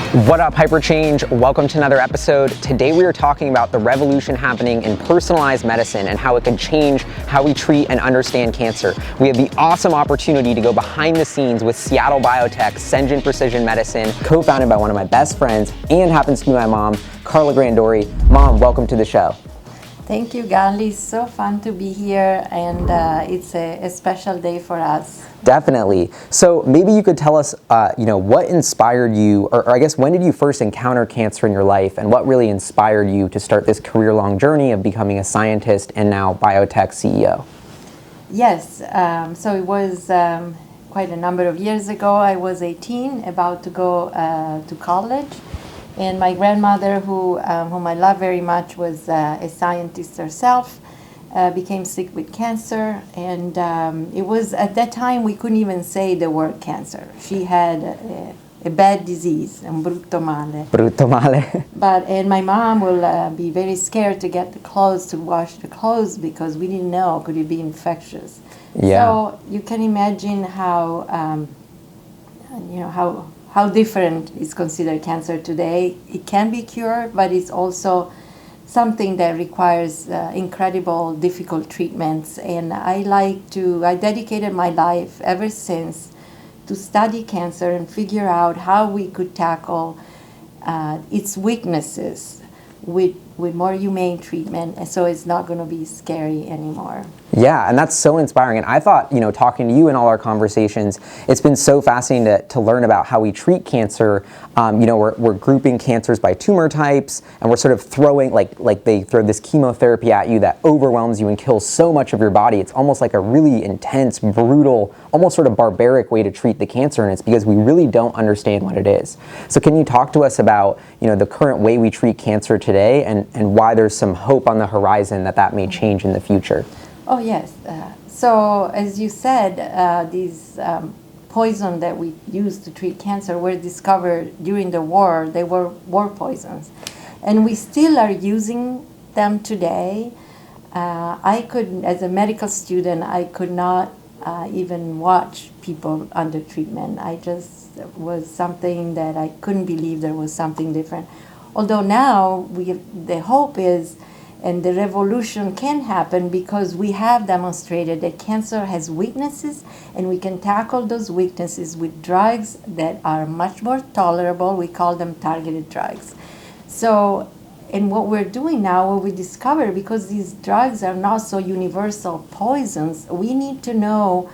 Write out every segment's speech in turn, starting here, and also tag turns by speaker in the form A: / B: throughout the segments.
A: What up, HyperChange? Welcome to another episode. Today we are talking about the revolution happening in personalized medicine and how it can change how we treat and understand cancer. We have the awesome opportunity to go behind the scenes with Seattle Biotech, Sengine Precision Medicine, co-founded by one of my best friends and happens to be my mom, Carla. Mom, welcome to the show.
B: Thank you, Gali. It's so fun to be here, and it's a special day for us.
A: Definitely. So maybe you could tell us, what inspired you, or I guess when did you first encounter cancer in your life, and what really inspired you to start this career-long journey of becoming a scientist and now biotech CEO?
B: Yes. So it was quite a number of years ago. I was 18, about to go to college. And my grandmother, whom I love very much, was a scientist herself, became sick with cancer. And it was, at that time, we couldn't even say the word cancer. She had a bad disease, un brutto male.
A: Brutto male.
B: And my mom will be very scared to get the clothes, to wash the clothes, because we didn't know, could it be infectious?
A: Yeah.
B: So you can imagine how different is considered cancer today. It can be cured, but it's also something that requires incredible, difficult treatments. And I dedicated my life ever since to study cancer and figure out how we could tackle its weaknesses with more humane treatment, and so it's not going to be scary anymore.
A: Yeah, and that's so inspiring. And I thought, talking to you in all our conversations, it's been so fascinating to learn about how we treat cancer. We're grouping cancers by tumor types, and we're sort of throwing, like they throw this chemotherapy at you that overwhelms you and kills so much of your body. It's almost like a really intense, brutal, almost sort of barbaric way to treat the cancer, and it's because we really don't understand what it is. So can you talk to us about, the current way we treat cancer today and why there's some hope on the horizon that may change in the future?
B: Oh, yes. So as you said, these poison that we use to treat cancer were discovered during the war. They were war poisons. And we still are using them today. As a medical student, I could not even watch people under treatment. Was something that I couldn't believe there was something different. Although now the hope is, and the revolution can happen because we have demonstrated that cancer has weaknesses, and we can tackle those weaknesses with drugs that are much more tolerable. We call them targeted drugs. So, and what we're doing now, what we discover, because these drugs are not so universal poisons, we need to know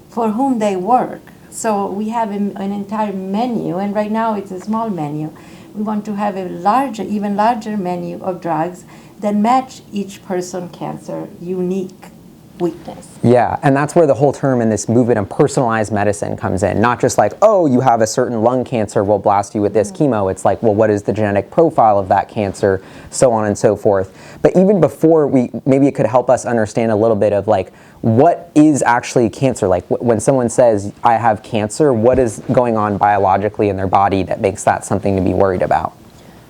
B: for whom they work. So we have an entire menu, and right now it's a small menu. We want to have even larger menu of drugs that match each person's cancer unique weakness.
A: Yeah, and that's where the whole term in this movement of personalized medicine comes in. Not just like, oh, you have a certain lung cancer, we'll blast you with this chemo. It's like, well, what is the genetic profile of that cancer, so on and so forth. But even before maybe it could help us understand a little bit of like, what is actually cancer? Like when someone says, I have cancer, what is going on biologically in their body that makes that something to be worried about?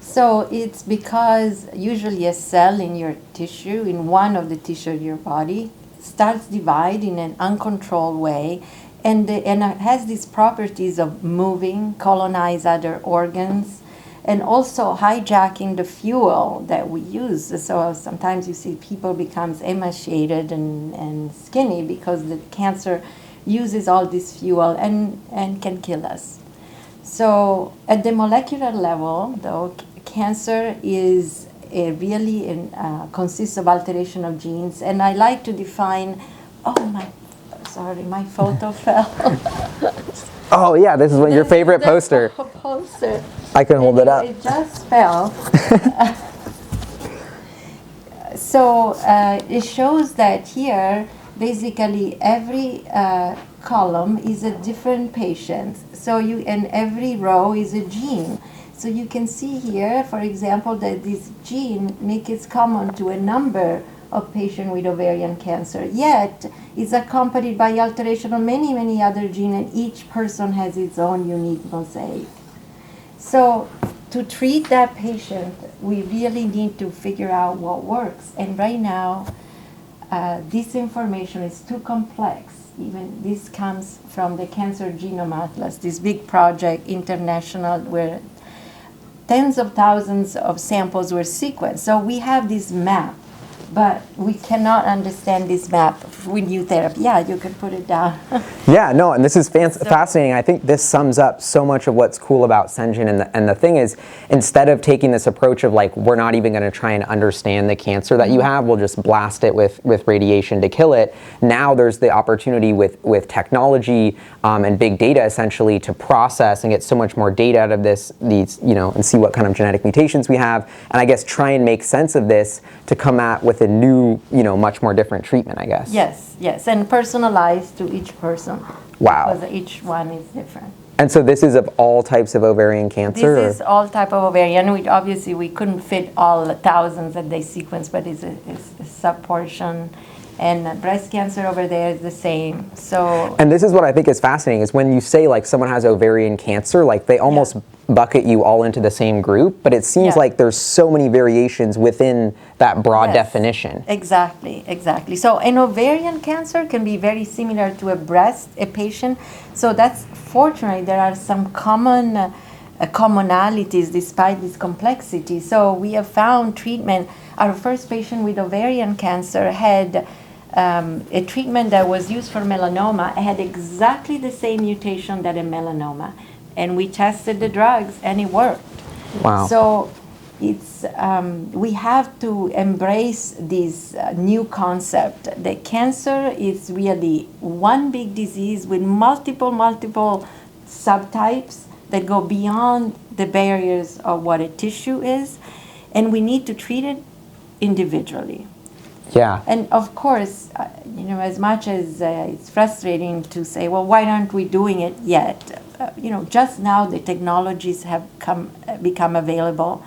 B: So it's because usually a cell in your tissue, in one of the tissue of your body, starts divide in an uncontrolled way, and it has these properties of moving, colonize other organs, and also hijacking the fuel that we use. So sometimes you see people becomes emaciated and skinny because the cancer uses all this fuel and can kill us. So at the molecular level, though, cancer is consists of alteration of genes, and I like to define. My photo fell.
A: Oh yeah, this is your favorite poster.
B: Poster.
A: I can hold it up.
B: It just fell. So it shows that here, basically every column is a different patient. So and every row is a gene. So you can see here, for example, that this gene makes common to a number of patients with ovarian cancer. Yet, it's accompanied by alteration of many, many other genes, and each person has its own unique mosaic. So to treat that patient, we really need to figure out what works. And right now, this information is too complex. Even this comes from the Cancer Genome Atlas, this big project, international, where tens of thousands of samples were sequenced. So we have this map, but we cannot understand this map with new therapy. Yeah, you can put it down.
A: Yeah, no, and this is fascinating. I think this sums up so much of what's cool about Sengine. And the thing is, instead of taking this approach of like, we're not even going to try and understand the cancer that you have, we'll just blast it with radiation to kill it. Now there's the opportunity with technology and big data essentially to process and get so much more data out of these, and see what kind of genetic mutations we have. And I guess try and make sense of this to come at with a new, much more different treatment, I guess.
B: Yes, and personalized to each person.
A: Wow.
B: Because each one is different.
A: And so this is of all types of ovarian cancer?
B: This is all type of ovarian. Obviously, we couldn't fit all thousands that they sequenced, but it's a sub-portion. And breast cancer over there is the same. So.
A: And this is what I think is fascinating, is when you say like someone has ovarian cancer, like they almost bucket you all into the same group, but it seems like there's so many variations within that broad definition.
B: Exactly. So an ovarian cancer can be very similar to a patient. So that's fortunately there are some common commonalities despite this complexity. So we have found treatment. Our first patient with ovarian cancer had a treatment that was used for melanoma. It had exactly the same mutation that a melanoma. And we tested the drugs and it worked.
A: Wow.
B: So it's we have to embrace this new concept that cancer is really one big disease with multiple subtypes that go beyond the barriers of what a tissue is, and we need to treat it individually.
A: Yeah.
B: And of course, as much as it's frustrating to say, well, why aren't we doing it yet? Just now the technologies have become available,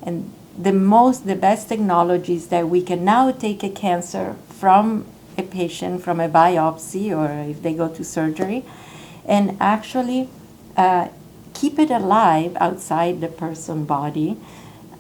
B: and the best technologies that we can now take a cancer from a patient, from a biopsy, or if they go to surgery, and actually keep it alive outside the person's body.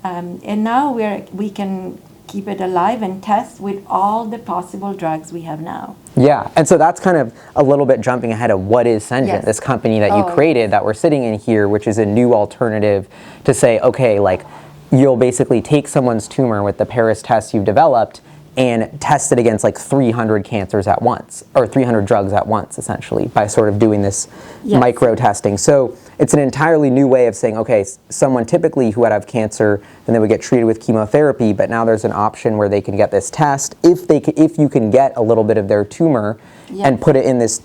B: And now we can keep it alive and test with all the possible drugs we have now.
A: Yeah, and so that's kind of a little bit jumping ahead of what is Sengine, this company that you created that we're sitting in here, which is a new alternative to say, okay, like you'll basically take someone's tumor with the Paris test you've developed and test it against like 300 cancers at once, or 300 drugs at once, essentially, by sort of doing this micro testing. So it's an entirely new way of saying, okay, someone typically who would have cancer, then they would get treated with chemotherapy, but now there's an option where they can get this test. If you can get a little bit of their tumor and put it in this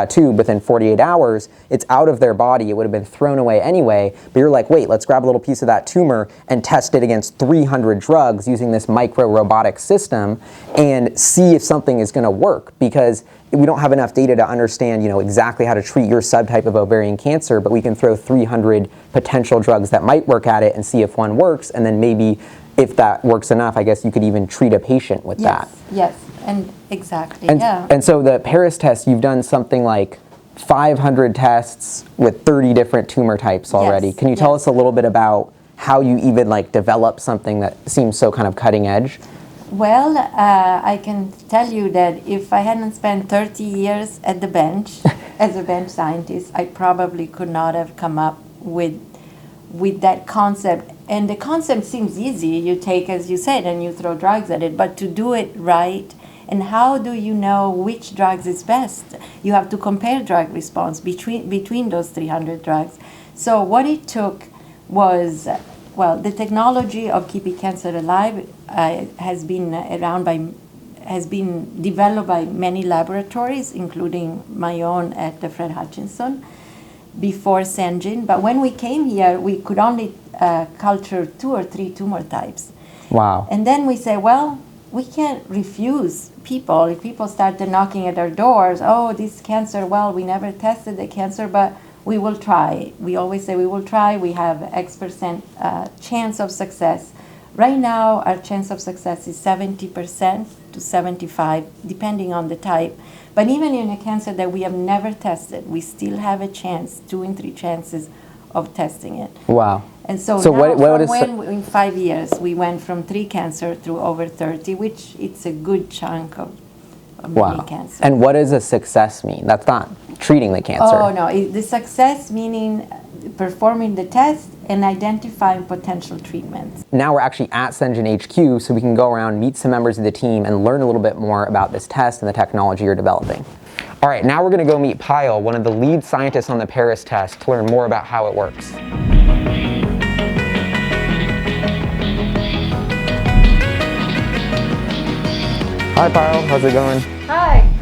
A: tube within 48 hours, it's out of their body. It would have been thrown away anyway, but you're like, wait, let's grab a little piece of that tumor and test it against 300 drugs using this micro robotic system and see if something is going to work, because we don't have enough data to understand, exactly how to treat your subtype of ovarian cancer, but we can throw 300 potential drugs that might work at it and see if one works, and then maybe if that works enough, I guess you could even treat a patient with that.
B: Yes, and exactly,
A: And so the Paris test, you've done something like 500 tests with 30 different tumor types already. Can you tell us a little bit about how you even develop something that seems so kind of cutting edge?
B: Well, I can tell you that if I hadn't spent 30 years at the bench as a bench scientist, I probably could not have come up with that concept. And the concept seems easy. You take, as you said, and you throw drugs at it. But to do it right, and how do you know which drugs is best? You have to compare drug response between those 300 drugs. So what it took was, the technology of keeping cancer alive has been developed by many laboratories, including my own at the Fred Hutchinson, before Sengine. But when we came here, we could only culture 2 or 3 tumor types.
A: Wow.
B: And then we say, we can't refuse people. If people started knocking at our doors, this cancer, we never tested the cancer, but we will try. We always say we will try. We have X% chance of success. Right now, our chance of success is 70% to 75%, depending on the type. But even in a cancer that we have never tested, we still have a chance, 2 in 3 chances of testing it.
A: Wow.
B: And so now in 5 years, we went from 3 cancer through over 30, which it's a good chunk of many cancer.
A: And what does a success mean? That's not treating the cancer.
B: Oh, no. The success meaning performing the test and identifying potential treatments.
A: Now we're actually at Sengine HQ, so we can go around, meet some members of the team, and learn a little bit more about this test and the technology you're developing. All right, now we're going to go meet Payal, one of the lead scientists on the Paris test, to learn more about how it works. Hi Payal, how's it going?
C: Hi.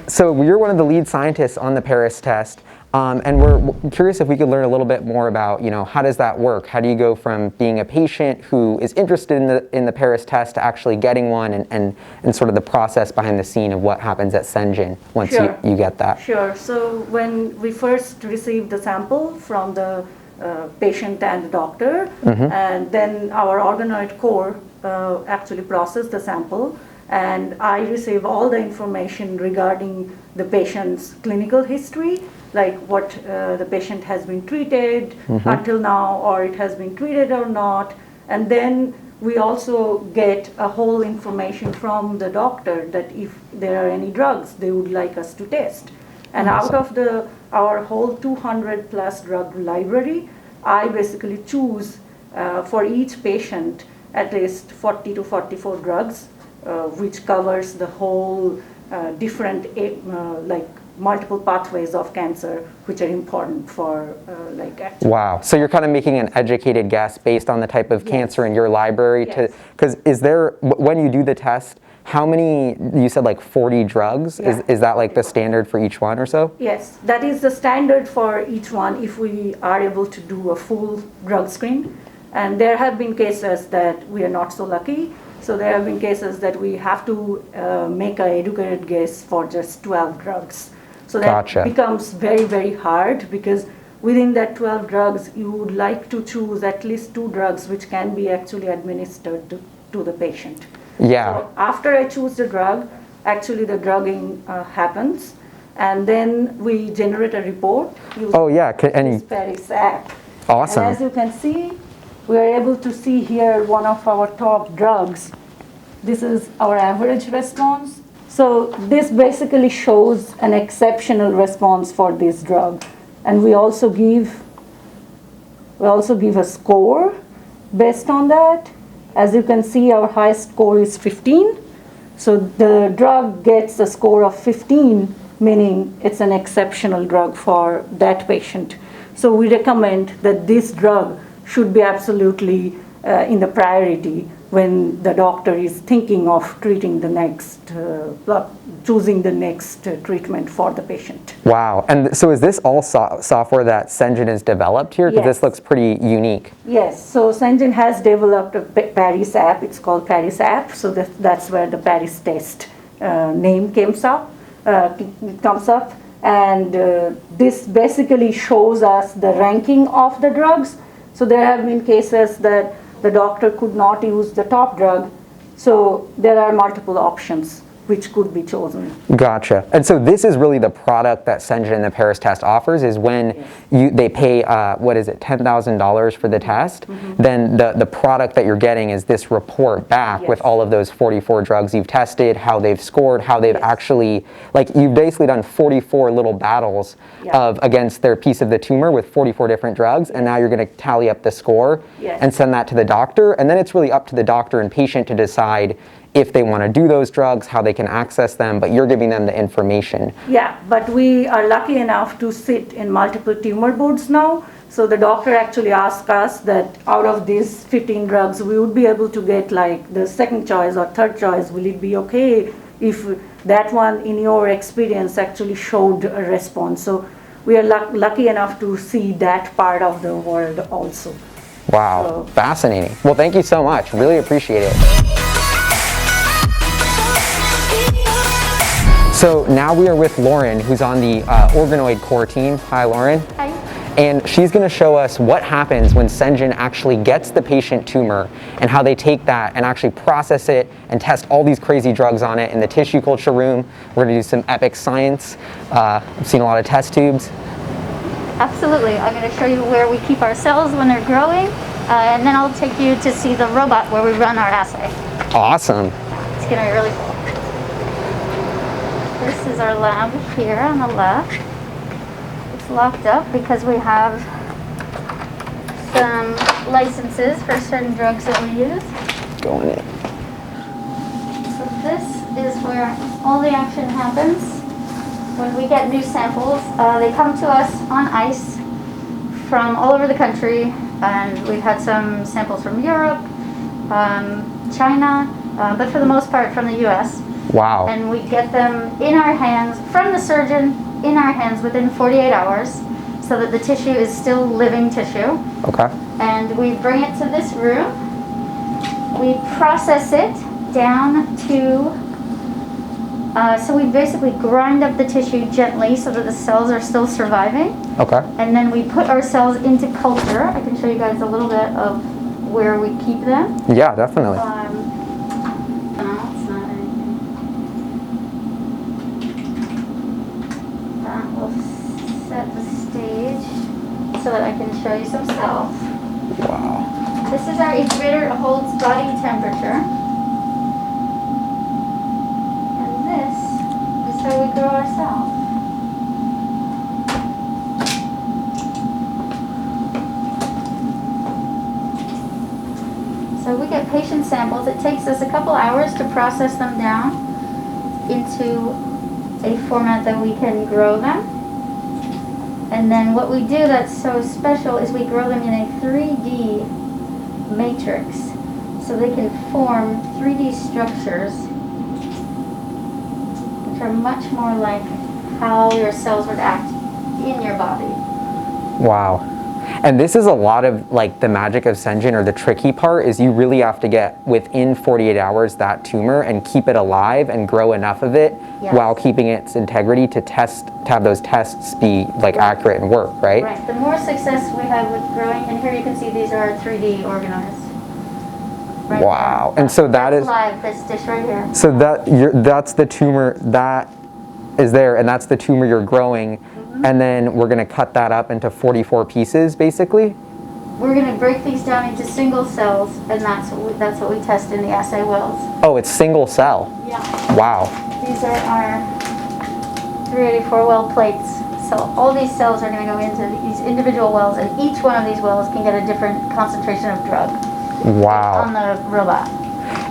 A: So you're one of the lead scientists on the Paris test, and we're curious if we could learn a little bit more about, how does that work? How do you go from being a patient who is interested in the Paris test to actually getting one, and sort of the process behind the scene of what happens at Sengine once you get that?
C: Sure. So when we first received the sample from the patient and the doctor, and then our organoid core actually processed the sample, and I receive all the information regarding the patient's clinical history, like what the patient has been treated until now, or it has been treated or not. And then we also get a whole information from the doctor that if there are any drugs they would like us to test. And out of our whole 200 plus drug library, I basically choose for each patient at least 40 to 44 drugs, which covers the whole different like multiple pathways of cancer, which are important for
A: Wow. So you're kind of making an educated guess based on the type of cancer in your library. Because is there, when you do the test, how many, you said like 40 drugs? Is that like the standard for each one or so?
C: Yes, that is the standard for each one if we are able to do a full drug screen. And there have been cases that we are not so lucky. So there have been cases that we have to make an educated guess for just 12 drugs. So that becomes very, very hard, because within that 12 drugs, you would like to choose at least 2 drugs which can be actually administered to the patient.
A: Yeah.
C: So after I choose the drug, actually the drugging happens, and then we generate a report using this Paris app.
A: Awesome.
C: And as you can see, we are able to see here one of our top drugs. This is our average response. So this basically shows an exceptional response for this drug. And we also give a score based on that. As you can see, our highest score is 15. So the drug gets a score of 15, meaning it's an exceptional drug for that patient. So we recommend that this drug should be absolutely in the priority when the doctor is thinking of treating the next, choosing the next treatment for the patient.
A: Wow. And so is this all software that Sengine has developed here? Because this looks pretty unique.
C: Yes. So Sengine has developed a Paris app. It's called Paris app. So that's where the Paris test name comes up. And this basically shows us the ranking of the drugs. So there have been cases that the doctor could not use the top drug. So there are multiple options which could be chosen.
A: Gotcha. And so this is really the product that Sengine and the Paris test offers, is when they pay, $10,000 for the test, then the product that you're getting is this report back with all of those 44 drugs you've tested, how they've scored, how they've actually, like you've basically done 44 little battles against their piece of the tumor with 44 different drugs, and now you're going to tally up the score and send that to the doctor, and then it's really up to the doctor and patient to decide if they want to do those drugs, how they can access them, but you're giving them the information.
C: Yeah, but we are lucky enough to sit in multiple tumor boards now. So the doctor actually asked us that out of these 15 drugs, we would be able to get like the second choice or third choice. Will it be okay if that one, in your experience, actually showed a response? So we are lucky enough to see that part of the world also.
A: Wow, fascinating. Well, thank you so much. Really appreciate it. So now we are with Lauren, who's on the organoid core team. Hi, Lauren.
D: Hi.
A: And she's going to show us what happens when Sengine actually gets the patient tumor and how they take that and actually process it and test all these crazy drugs on it in the tissue culture room. We're going to do some epic science. I've seen a lot of test tubes.
D: Absolutely. I'm going to show you where we keep our cells when they're growing, and then I'll take you to see the robot where we run our assay.
A: Awesome.
D: It's going to be really cool. This is our lab here on the left. It's locked up because we have some licenses for certain drugs that we use.
A: Go in it.
D: So this is where all the action happens. When we get new samples, they come to us on ice from all over the country, and we've had some samples from Europe, China, but for the most part from the US.
A: Wow.
D: And we get them in our hands, from the surgeon, in our hands within 48 hours, so that the tissue is still living tissue.
A: Okay.
D: And we bring it to this room. We process it down to, so we basically grind up the tissue gently so that the cells are still surviving.
A: Okay.
D: And then we put our cells into culture. I can show you guys a little bit of where we keep them.
A: Yeah, definitely.
D: No, it's not anything. That will set the stage so that I can show you some cells.
A: Wow.
D: This is our incubator. It holds body temperature. And this is how we grow our cells. So we get patient samples. It takes us a couple hours to process them down into a format that we can grow them. And then what we do that's so special is we grow them in a 3D matrix. So they can form 3D structures which are much more like how your cells would act in your body.
A: Wow. And this is a lot of like the magic of Sengine, or the tricky part is you really have to get within 48 hours that tumor and keep it alive and grow enough of it
D: Yes.
A: while keeping its integrity to have those tests be like accurate and work, right?
D: Right. The more success we have with growing, and here you can see these are 3D organized. Right
A: Wow.
D: there.
A: And so that
D: That's
A: is
D: live, this dish right here.
A: so that's the tumor that is there, and that's the tumor you're growing. And then we're going to cut that up into 44 pieces, basically.
D: We're going to break these down into single cells, and that's what we test in the assay wells.
A: Oh, it's single cell.
D: Yeah.
A: Wow.
D: These are our 384 well plates. So all these cells are going to go into these individual wells, and each one of these wells can get a different concentration of drug
A: Wow.
D: on the robot.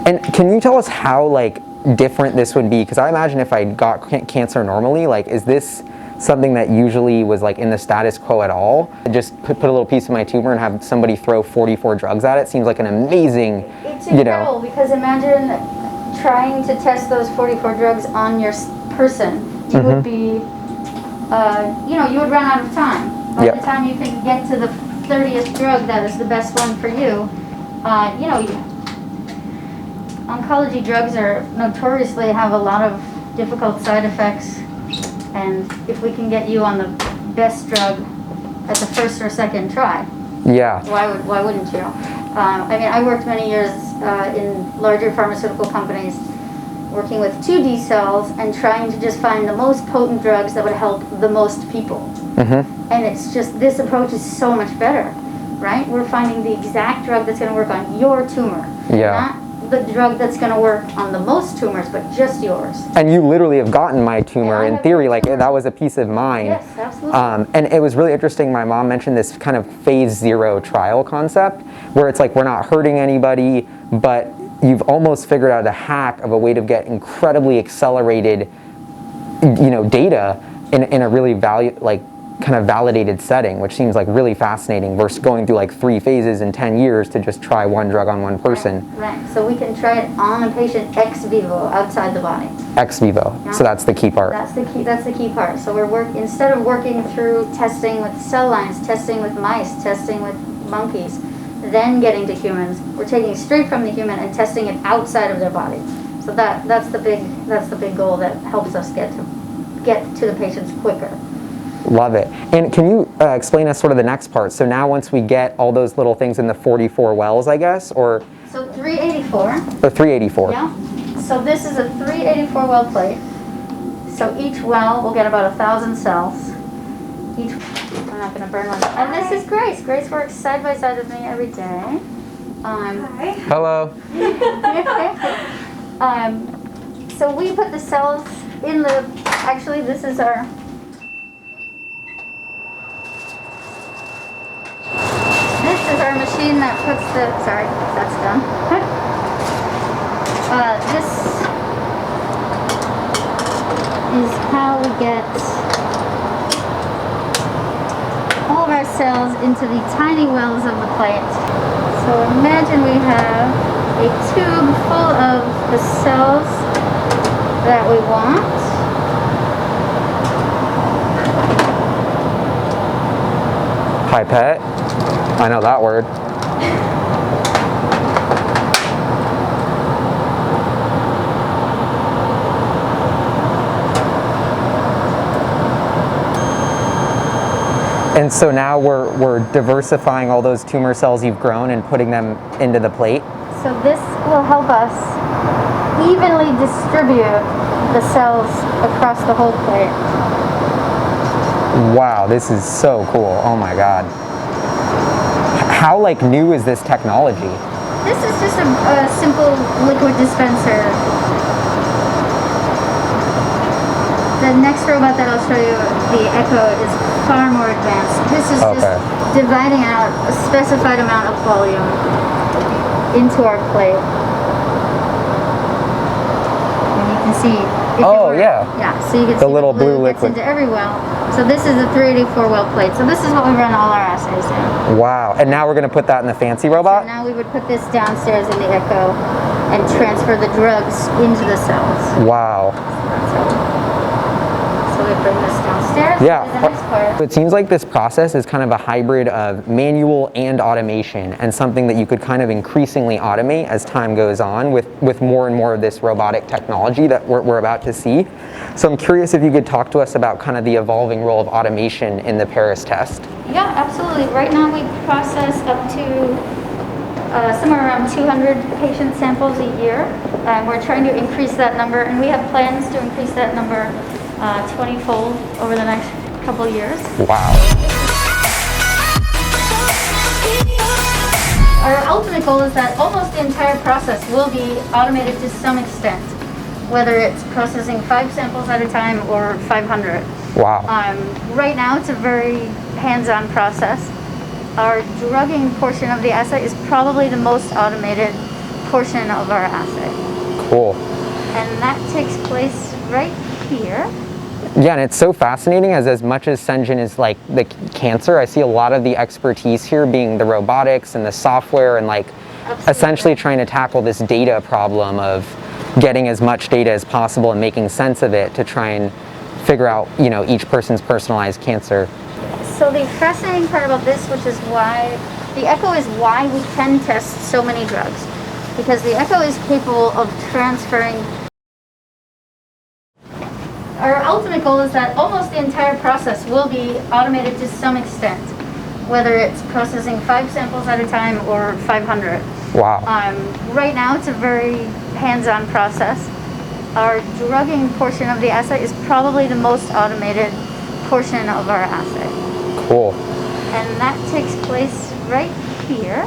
A: And can you tell us how like different this would be? Because I imagine if I got cancer normally, like is this something that usually was like in the status quo at all? Just put a little piece of my tumor and have somebody throw 44 drugs at it seems like an amazing,
D: It's
A: you
D: incredible
A: know.
D: because imagine trying to test those 44 drugs on your person. You would be, you would run out of time. By
A: Yep.
D: the time you can get to the 30th drug that is the best one for you, oncology drugs are notoriously have a lot of difficult side effects. And if we can get you on the best drug at the first or second try,
A: Yeah.
D: why wouldn't you? I worked many years in larger pharmaceutical companies working with 2D cells and trying to just find the most potent drugs that would help the most people.
A: Mm-hmm.
D: And it's just, this approach is so much better, right? We're finding the exact drug that's going to work on your tumor.
A: Yeah.
D: Not the drug that's going to work on the most tumors, but just yours.
A: And you literally have gotten my tumor
D: Yeah, I
A: in
D: have
A: theory,
D: your
A: like
D: tumor.
A: that was a piece of mine.
D: Yes, absolutely.
A: And it was really interesting. My mom mentioned this kind of phase 0 trial concept where it's like we're not hurting anybody, but you've almost figured out a hack of a way to get incredibly accelerated, data in a really kind of validated setting, which seems like really fascinating versus going through like 3 phases in 10 years to just try one drug on one person.
D: Right. So we can try it on a patient ex vivo, outside the body.
A: Ex vivo.
D: Yeah.
A: So that's the key part.
D: That's the key part. So instead of working through testing with cell lines, testing with mice, testing with monkeys, then getting to humans, we're taking straight from the human and testing it outside of their body. So that's the big goal that helps us get to the patients quicker.
A: Love it. And can you explain us sort of the next part? So now once we get all those little things in the 44 wells, I guess, or
D: So 384.
A: or 384.
D: Yeah. So this is a 384 well plate. So each well will get about 1,000 cells. I'm not going to burn one. And this is Grace. Grace works side by side with me every day.
A: Hello.
D: So we put the cells in actually this is our, this our machine that puts the, sorry, that's done. This is how we get all of our cells into the tiny wells of the plate. So imagine we have a tube full of the cells that we want.
A: Pipette. I know that word. And so now we're diversifying all those tumor cells you've grown and putting them into the plate.
D: So this will help us evenly distribute the cells across the whole plate.
A: Wow, this is so cool. Oh my God. How like new is this technology?
D: This is just a simple liquid dispenser. The next robot that I'll show you, the Echo, is far more advanced. This is just dividing out a specified amount of volume into our plate. And you can see. Yeah, so you can see
A: the little blue
D: gets
A: liquid
D: into every well. So this is a 384 well plate. So this is what we run all our assays in.
A: Wow, and now we're going to put that in the fancy robot?
D: So now we would put this downstairs in the Echo and transfer the drugs into the cells.
A: Wow.
D: So we bring this downstairs.
A: Yeah.
D: The next part.
A: It seems like this process is kind of a hybrid of manual and automation, and something that you could kind of increasingly automate as time goes on with more and more of this robotic technology that we're about to see. So I'm curious if you could talk to us about kind of the evolving role of automation in the Paris test.
D: Yeah, absolutely. Right now we process up to somewhere around 200 patient samples a year, and we're trying to increase that number, and we have plans to increase that number 20-fold over the next couple of years.
A: Wow.
D: Our ultimate goal is that almost the entire process will be automated to some extent, whether it's processing 5 samples at a time or 500.
A: Wow.
D: Right now it's a very hands-on process. Our drugging portion of the assay is probably the most automated portion of our assay.
A: Cool.
D: And that takes place right here.
A: Yeah, and it's so fascinating as much as Sengine is like the cancer, I see a lot of the expertise here being the robotics and the software and like essentially trying to tackle this data problem of getting as much data as possible and making sense of it to try and figure out, you know, each person's personalized cancer.
D: So the fascinating part about this, which is why the Echo is why we can test so many drugs, because the Echo is capable of transferring. Our ultimate goal is that almost the entire process will be automated to some extent, whether it's processing 5 samples at a time or 500.
A: Wow.
D: Right now it's a very hands-on process. Our drugging portion of the assay is probably the most automated portion of our assay.
A: Cool.
D: And that takes place right here.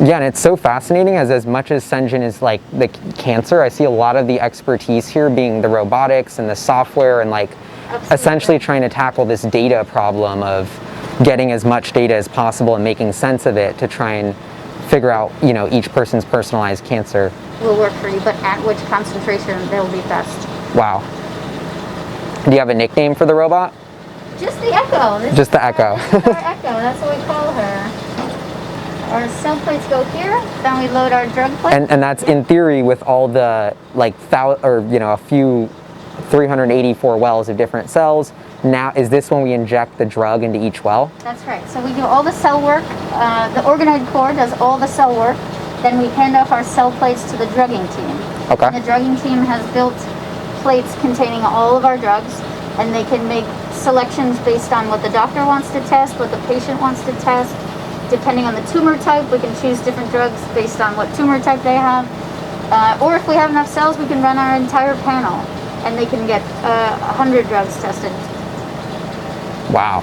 A: Yeah, and it's so fascinating as much as Sengine is like the cancer, I see a lot of the expertise here being the robotics and the software and like essentially trying to tackle this data problem of getting as much data as possible and making sense of it to try and figure out, you know, each person's personalized cancer.
D: Will work for you, but at which concentration they'll be best.
A: Wow. Do you have a nickname for the robot?
D: Just the Echo.
A: Just the Echo.
D: This is our Echo, that's what we call her. Our cell plates go here, then we load our drug plate.
A: And that's in theory with all the like a few 384 wells of different cells. Now, is this when we inject the drug into each well?
D: That's right. So we do all the cell work. The organoid core does all the cell work. Then we hand off our cell plates to the drugging team.
A: Okay.
D: And the drugging team has built plates containing all of our drugs, and they can make selections based on what the doctor wants to test, what the patient wants to test. Depending on the tumor type, we can choose different drugs based on what tumor type they have. Or if we have enough cells, we can run our entire panel, and they can get 100 drugs tested.
A: Wow.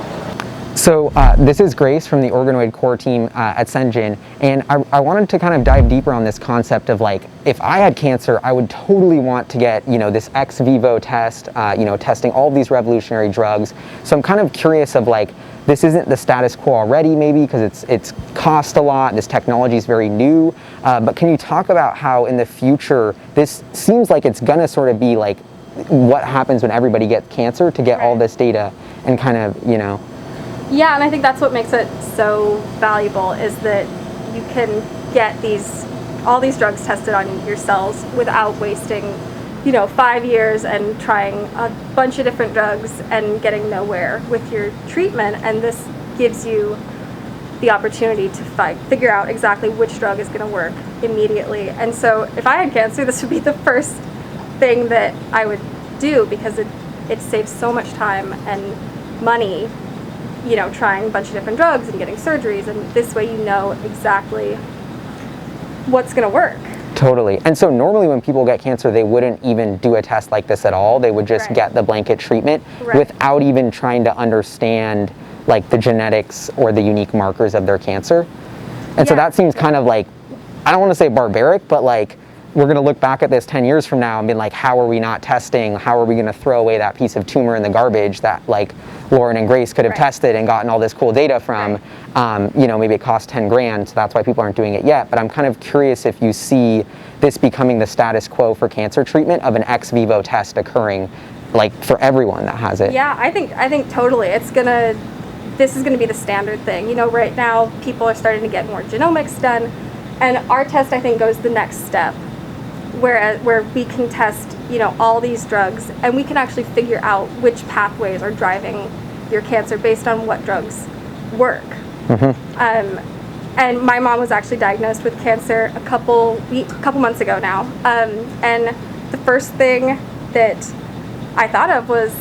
A: So this is Grace from the organoid core team at Sengine, and I wanted to kind of dive deeper on this concept of like, if I had cancer, I would totally want to get, you know, this ex vivo test, you know, testing all of these revolutionary drugs. So I'm kind of curious of like this isn't the status quo already, maybe because it's cost a lot, this technology is very new, but can you talk about how in the future this seems like it's gonna sort of be like what happens when everybody gets cancer, to get all this data and kind of, you know.
E: Yeah, and I think that's what makes it so valuable, is that you can get all these drugs tested on your cells without wasting, you know, 5 years and trying a bunch of different drugs and getting nowhere with your treatment. And this gives you the opportunity to figure out exactly which drug is going to work immediately. And so if I had cancer, this would be the first thing that I would do, because it saves so much time and money, you know, trying a bunch of different drugs and getting surgeries, and this way you know exactly what's going to work.
A: Totally. And so normally when people get cancer, they wouldn't even do a test like this at all. They would just get the blanket treatment without even trying to understand like the genetics or the unique markers of their cancer. And so that seems kind of like, I don't want to say barbaric, but like we're going to look back at this 10 years from now and be like, how are we not testing? How are we going to throw away that piece of tumor in the garbage that like Lauren and Grace could have tested and gotten all this cool data from? You know, maybe it costs 10 grand, so that's why people aren't doing it yet. But I'm kind of curious if you see this becoming the status quo for cancer treatment, of an ex vivo test occurring like for everyone that has it.
E: Yeah, I think totally. This is gonna be the standard thing. You know, right now people are starting to get more genomics done, and our test, I think, goes the next step, where we can test, you know, all these drugs, and we can actually figure out which pathways are driving your cancer based on what drugs work. And my mom was actually diagnosed with cancer a couple months ago now, and the first thing that I thought of was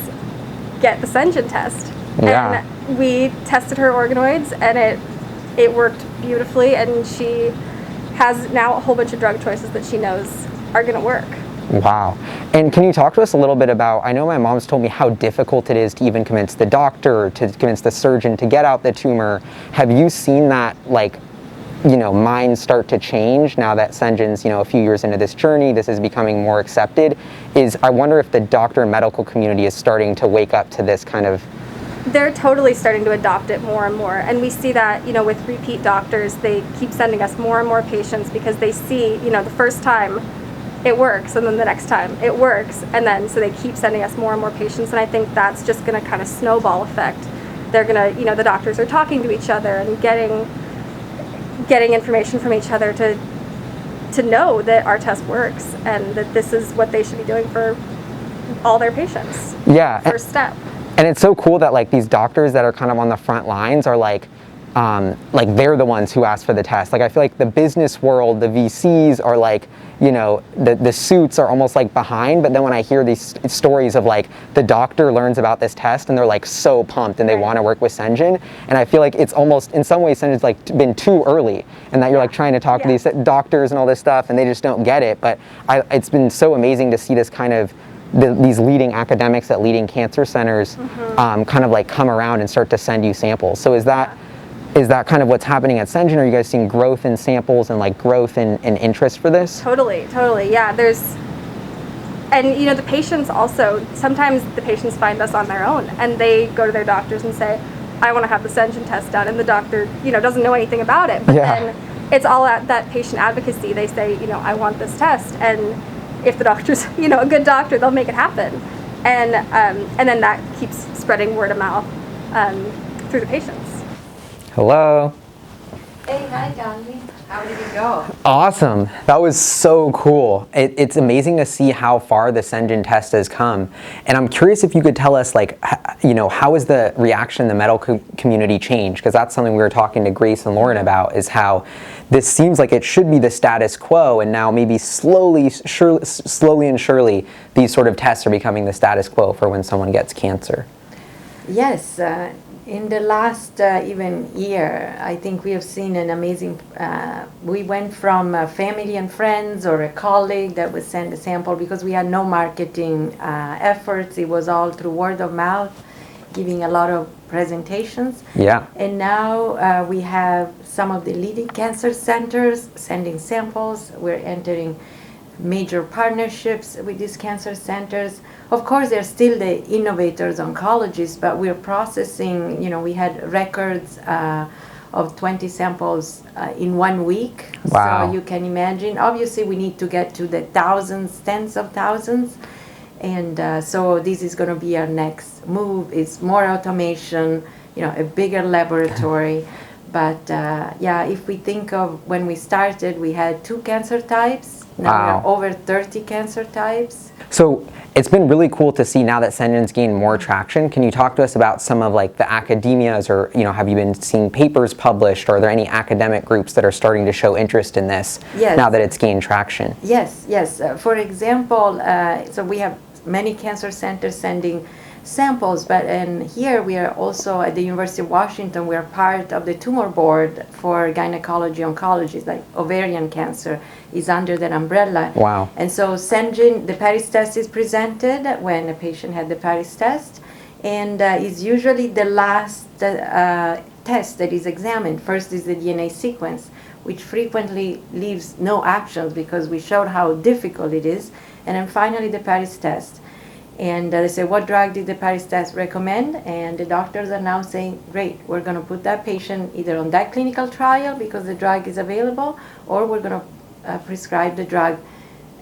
E: get the Sengine test. And we tested her organoids, and it worked beautifully, and she has now a whole bunch of drug choices that she knows are going to work.
A: Wow. And can you talk to us a little bit about, I know my mom's told me how difficult it is to even convince the doctor, to convince the surgeon to get out the tumor. Have you seen that, like, you know, minds start to change now that Sengine's, you know, a few years into this journey, this is becoming more accepted? I wonder if the doctor and medical community is starting to wake up to this kind of.
E: They're totally starting to adopt it more and more, and we see that, you know, with repeat doctors. They keep sending us more and more patients because they see, you know, the first time it works, and then the next time it works, and then so they keep sending us more and more patients. And I think that's just going to kind of snowball effect. They're going to, you know, the doctors are talking to each other and getting information from each other to know that our test works, and that this is what they should be doing for all their patients.
A: Yeah.
E: First step.
A: And it's so cool that like these doctors that are kind of on the front lines are like they're the ones who ask for the test. Like I feel like the business world, the VCs are like, you know, the suits are almost like behind, but then when I hear these stories of like the doctor learns about this test and they're like so pumped and they want to work with Sengine, and I feel like it's almost in some ways Sengine's like been too early, and that you're like trying to talk to these doctors and all this stuff and they just don't get it. But it's been so amazing to see this kind of these leading academics at leading cancer centers kind of like come around and start to send you samples. So is that kind of what's happening at Sengine? Are you guys seeing growth in samples and like growth in interest for this?
E: Totally. Yeah, and you know, the patients also, sometimes the patients find us on their own and they go to their doctors and say, I want to have the Sengine test done, and the doctor, you know, doesn't know anything about it, but then it's all at that patient advocacy. They say, you know, I want this test, and if the doctor's, you know, a good doctor, they'll make it happen, and then that keeps spreading word of mouth through the patients.
A: Hello.
B: Hey, hi, Dadi. How did it go?
A: Awesome. That was so cool. It's amazing to see how far the Sengine test has come. And I'm curious if you could tell us, like, you know, how has the reaction in the medical community changed? Because that's something we were talking to Grace and Lauren about, is how this seems like it should be the status quo, and now maybe slowly and surely these sort of tests are becoming the status quo for when someone gets cancer.
B: Yes. In the last even year, I think we have seen an amazing, we went from family and friends or a colleague that would send a sample, because we had no marketing efforts. It was all through word of mouth, giving a lot of presentations.
A: Yeah.
B: And now we have some of the leading cancer centers sending samples. We're entering major partnerships with these cancer centers. Of course, they're still the innovators, oncologists, but we're processing, we had records of 20 samples in 1 week.
A: Wow.
B: So you can imagine, obviously we need to get to the thousands, tens of thousands. And so this is going to be our next move. It's more automation, a bigger laboratory. But yeah, if we think of when we started, we had 2 cancer types. Now
A: Wow.
B: we are over 30 cancer types.
A: So it's been really cool to see now that Sengine's gained more traction. Can you talk to us about some of like the academias, or have you been seeing papers published? Or are there any academic groups that are starting to show interest in this
B: Yes.
A: now that it's gained traction?
B: Yes. For example, so we have many cancer centers sending samples, and here we are also at the University of Washington. We are part of the tumor board for gynecology oncology, like ovarian cancer is under that umbrella.
A: Wow.
B: And so Sengine, the Paris test is presented when a patient had the Paris test, and is usually the last test that is examined. First is the DNA sequence, which frequently leaves no actions because we showed how difficult it is, and then finally the Paris test. And they say, what drug did the Paris test recommend? And the doctors are now saying, great, we're going to put that patient either on that clinical trial because the drug is available, or we're going to prescribe the drug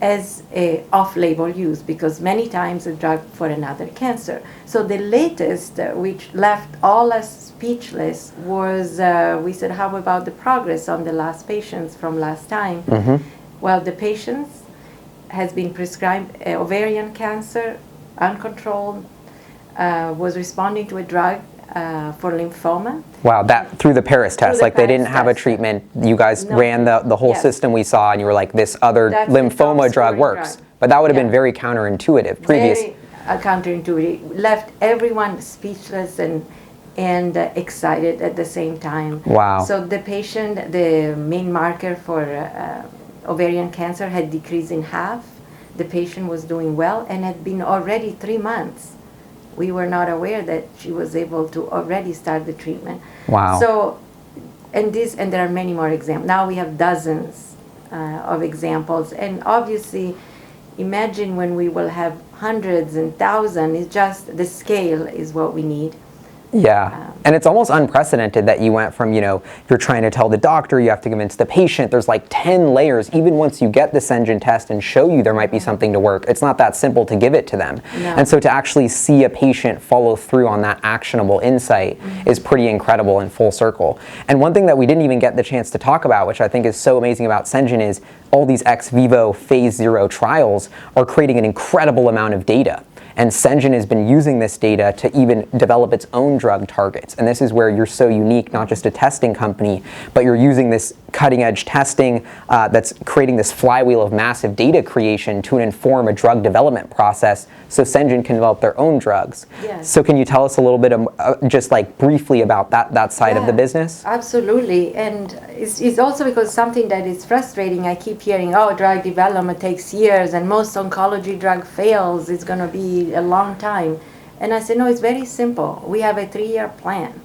B: as a off-label use, because many times a drug for another cancer. So the latest, which left all us speechless, was we said, how about the progress on the last patients from last time?
A: Mm-hmm.
B: Well, the patients has been prescribed ovarian cancer, uncontrolled, was responding to a drug for lymphoma.
A: Wow, that through the Paris test,
B: the
A: like they
B: Paris
A: didn't have a
B: test.
A: treatment. You guys
B: No.
A: ran the whole
B: Yes.
A: system we saw, and you were like, this other
B: That's the
A: lymphoma
B: top
A: drug
B: scoring
A: works.
B: drug.
A: But that would have
B: Yeah.
A: been very counterintuitive. Previous.
B: Very counterintuitive. Left everyone speechless and excited at the same time.
A: Wow.
B: So the patient, the main marker for ovarian cancer had decreased in half. The patient was doing well and had been already 3 months. We were not aware that she was able to already start the treatment.
A: Wow.
B: So, and there are many more examples. Now we have dozens of examples, and obviously, imagine when we will have hundreds and thousands. It's just the scale is what we need.
A: Yeah, and it's almost unprecedented that you went from, you're trying to tell the doctor, you have to convince the patient. There's like 10 layers, even once you get the Sengine test and show you there might be something to work. It's not that simple to give it to them.
B: No.
A: And so to actually see a patient follow through on that actionable insight is pretty incredible in full circle. And one thing that we didn't even get the chance to talk about, which I think is so amazing about Sengine, is all these ex vivo phase 0 trials are creating an incredible amount of data. And Sengine has been using this data to even develop its own drug targets. And this is where you're so unique, not just a testing company, but you're using this cutting edge testing that's creating this flywheel of massive data creation to inform a drug development process so Sengine can develop their own drugs.
B: Yes.
A: So can you tell us a little bit just like briefly about that side of the business?
B: Absolutely. And it's also because something that is frustrating. I keep hearing, drug development takes years and most oncology drug fails. It's going to be a long time. And I said, no, it's very simple. We have a 3-year plan.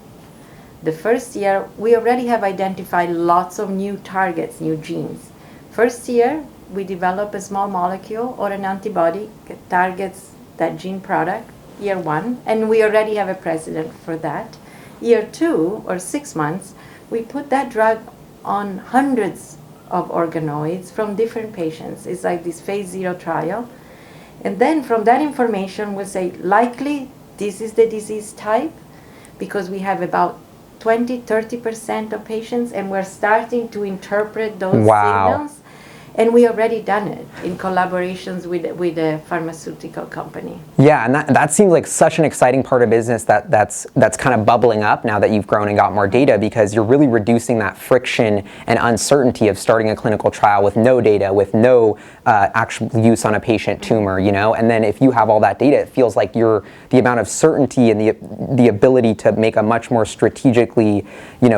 B: The first year, we already have identified lots of new targets, new genes. First year, we develop a small molecule or an antibody that targets that gene product, year 1, and we already have a precedent for that. Year 2, or 6 months, we put that drug on hundreds of organoids from different patients. It's like this phase 0 trial. And then from that information, we'll say, likely this is the disease type, because we have about 20-30% of patients, and we're starting to interpret those signals. And we already done it in collaborations with a pharmaceutical company.
A: Yeah, and that seems like such an exciting part of business that's kind of bubbling up now that you've grown and got more data, because you're really reducing that friction and uncertainty of starting a clinical trial with no data, with no actual use on a patient tumor, and then if you have all that data, it feels like the amount of certainty and the ability to make a much more strategically,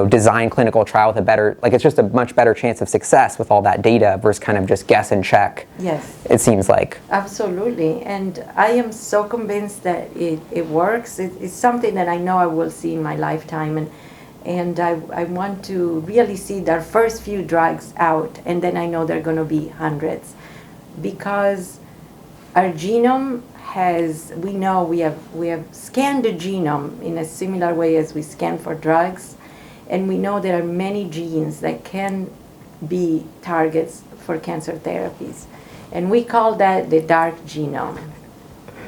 A: designed clinical trial with it's just a much better chance of success with all that data versus kind of just guess and check.
B: Yes.
A: It seems like.
B: Absolutely. And I am so convinced that it works. It's something that I know I will see in my lifetime. And I want to really see their first few drugs out, and then I know there are going to be hundreds. because our genome has, we have scanned the genome in a similar way as we scan for drugs, and we know there are many genes that can be targets for cancer therapies. And we call that the dark genome.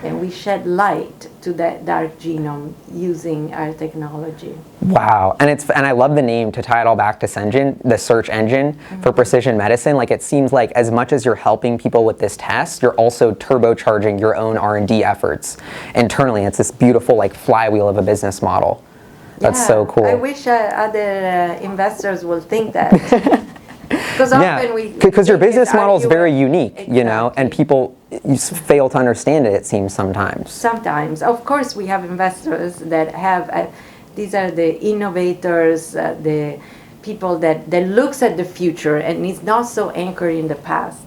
B: And we shed light to that dark genome using our technology.
A: Wow, and I love the name to tie it all back to Sengine, the search engine for precision medicine. Like, it seems like as much as you're helping people with this test, you're also turbocharging your own R&D efforts internally. It's this beautiful like flywheel of a business model. That's so cool.
B: I wish other investors will think that. Because often
A: because your business model is very unique,
B: exactly.
A: you know, and people fail to understand it, it seems sometimes.
B: Sometimes. Of course, we have investors that have, these are the innovators, the people that looks at the future and is not so anchored in the past.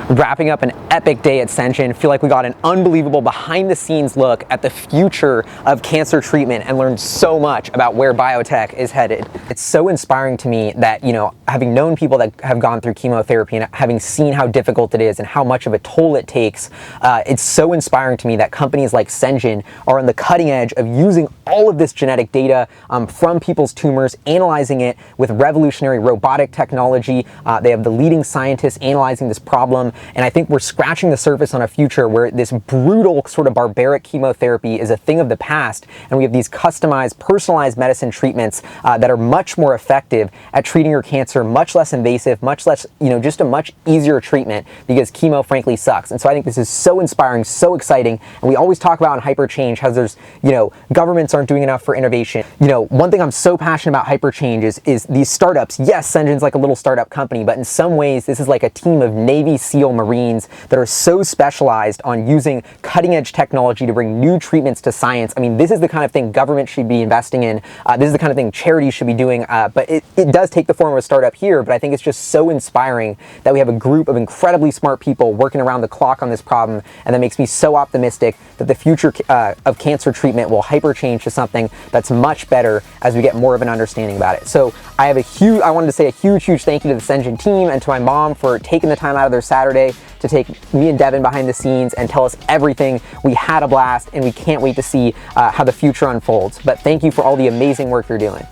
A: Wrapping up an epic day at Sengine, feel like we got an unbelievable behind the scenes look at the future of cancer treatment and learned so much about where biotech is headed. It's so inspiring to me that, you know, having known people that have gone through chemotherapy and having seen how difficult it is and how much of a toll it takes, it's so inspiring to me that companies like Sengine are on the cutting edge of using all of this genetic data from people's tumors, analyzing it with revolutionary robotic technology. They have the leading scientists analyzing this problem. And I think we're scratching the surface on a future where this brutal sort of barbaric chemotherapy is a thing of the past, and we have these customized, personalized medicine treatments that are much more effective at treating your cancer, much less invasive, much less, you know, just a much easier treatment, because chemo frankly sucks. And so I think this is so inspiring, so exciting, and we always talk about in HyperChange how there's, you know, governments aren't doing enough for innovation. You know, one thing I'm so passionate about HyperChange is these startups. Yes, Sengine's like a little startup company, but in some ways this is like a team of Navy SEAL Marines that are so specialized on using cutting edge technology to bring new treatments to science. I mean, this is the kind of thing government should be investing in. This is the kind of thing charities should be doing, but it does take the form of a startup here, but I think it's just so inspiring that we have a group of incredibly smart people working around the clock on this problem, and that makes me so optimistic that the future of cancer treatment will hyperchange to something that's much better as we get more of an understanding about it. So I wanted to say a huge thank you to the Sengine team and to my mom for taking the time out of their Saturday to take me and Devin behind the scenes and tell us everything. We had a blast, and we can't wait to see how the future unfolds. But thank you for all the amazing work you're doing.